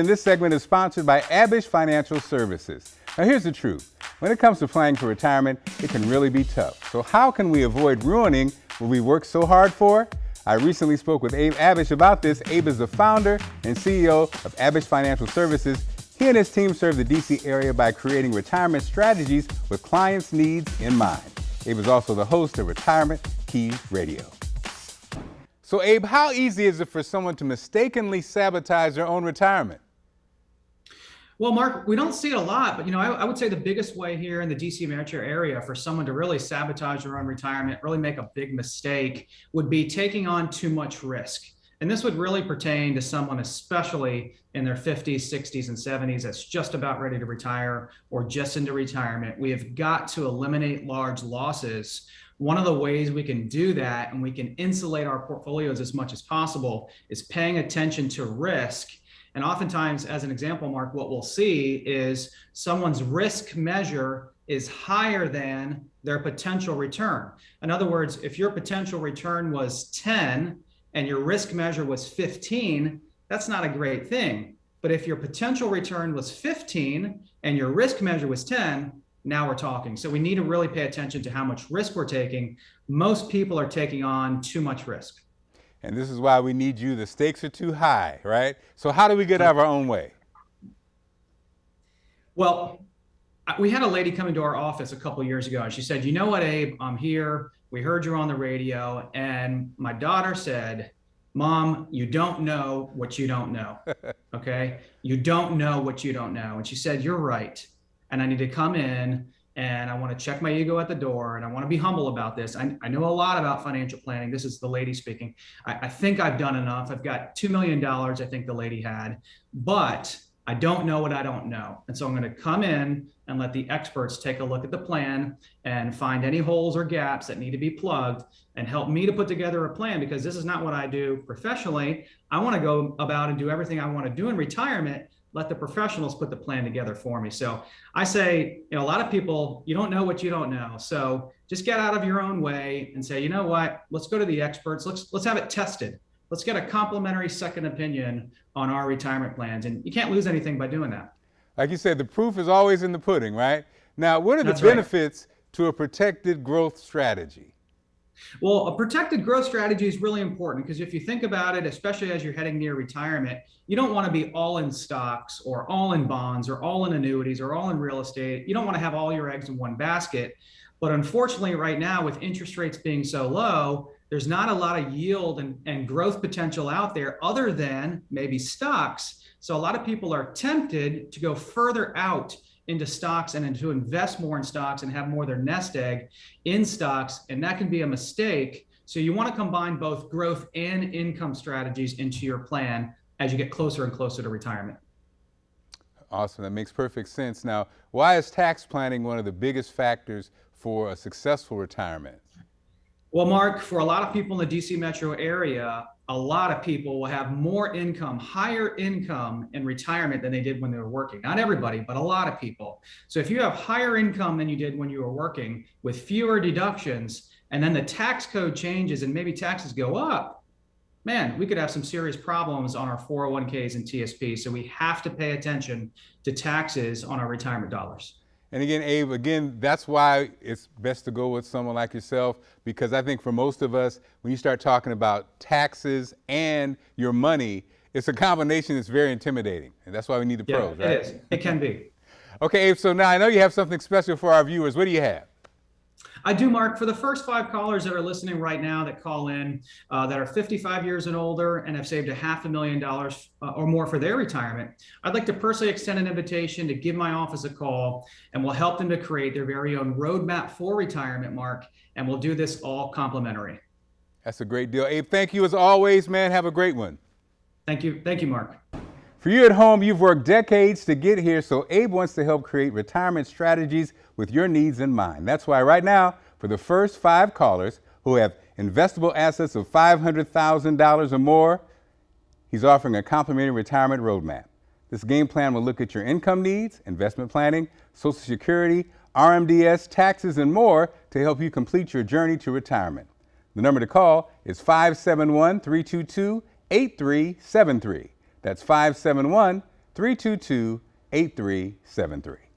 And this segment is sponsored by Abish Financial Services. Now here's the truth. When it comes to planning for retirement, it can really be tough. So how can we avoid ruining what we worked so hard for? I recently spoke with Abe Abish about this. Abe is the founder and CEO of Abish Financial Services. He and his team serve the DC area by creating retirement strategies with clients' needs in mind. Abe is also the host of Retirement Key Radio. So Abe, how easy is it for someone to mistakenly sabotage their own retirement? Well, Mark, we don't see it a lot, but I would say the biggest way here in the DC metro area for someone to really sabotage their own retirement, really make a big mistake, would be taking on too much risk. And this would really pertain to someone, especially in their 50s, 60s, and 70s, that's just about ready to retire or just into retirement. We have got to eliminate large losses. One of the ways we can do that, and we can insulate our portfolios as much as possible, is paying attention to risk. And oftentimes, as an example, Mark, what we'll see is someone's risk measure is higher than their potential return. In other words, if your potential return was 10 and your risk measure was 15, that's not a great thing. But if your potential return was 15 and your risk measure was 10, now we're talking. So we need to really pay attention to how much risk we're taking. Most people are taking on too much risk. And this is why we need you. The stakes are too high, right? So how do we get out of our own way? Well, we had a lady come into our office a couple of years ago, and she said, "You know what, Abe, I'm here. We heard you on the radio, and my daughter said, 'Mom, you don't know what you don't know.'" Okay? You don't know what you don't know. And she said, "You're right. And I need to come in and I want to check my ego at the door, and I want to be humble about this. I know a lot about financial planning." This is the lady speaking. I think I've done enough. I've got $2 million, I think the lady had, but I don't know what I don't know. And so I'm going to come in and let the experts take a look at the plan and find any holes or gaps that need to be plugged and help me to put together a plan, because this is not what I do professionally. I want to go about and do everything I want to do in retirement. Let the professionals put the plan together for me. So I say, a lot of people, you don't know what you don't know. So just get out of your own way and say, you know what, let's go to the experts. Let's have it tested. Let's get a complimentary second opinion on our retirement plans. And you can't lose anything by doing that. Like you said, the proof is always in the pudding, right? Now, what are the benefits to a protected growth strategy? Well, a protected growth strategy is really important, because if you think about it, especially as you're heading near retirement, you don't want to be all in stocks or all in bonds or all in annuities or all in real estate. You don't want to have all your eggs in one basket. But unfortunately, right now, with interest rates being so low, there's not a lot of yield and growth potential out there other than maybe stocks. So a lot of people are tempted to go further out into stocks and to invest more in stocks and have more of their nest egg in stocks. And that can be a mistake. So you want to combine both growth and income strategies into your plan as you get closer and closer to retirement. Awesome. That makes perfect sense. Now, why is tax planning one of the biggest factors for a successful retirement? Well, Mark, for a lot of people in the DC metro area, a lot of people will have more income, higher income in retirement than they did when they were working. Not everybody, but a lot of people. So if you have higher income than you did when you were working with fewer deductions, and then the tax code changes and maybe taxes go up, man, we could have some serious problems on our 401ks and TSP. So we have to pay attention to taxes on our retirement dollars. And again, Abe, that's why it's best to go with someone like yourself, because I think for most of us, when you start talking about taxes and your money, it's a combination that's very intimidating. And that's why we need the pros, right? It is. It can be. Okay, Abe, so now I know you have something special for our viewers. What do you have? I do, Mark. For the first 5 callers that are listening right now that call in, that are 55 years and older and have saved $500,000 or more for their retirement, I'd like to personally extend an invitation to give my office a call, and we'll help them to create their very own roadmap for retirement, Mark, and we'll do this all complimentary. That's a great deal. Abe, thank you as always, man. Have a great one. Thank you. Thank you, Mark. For you at home, you've worked decades to get here, so Abe wants to help create retirement strategies with your needs in mind. That's why right now, for the first 5 callers who have investable assets of $500,000 or more, he's offering a complimentary retirement roadmap. This game plan will look at your income needs, investment planning, Social Security, RMDS, taxes, and more to help you complete your journey to retirement. The number to call is 571-322-8373. That's 571 322 8373.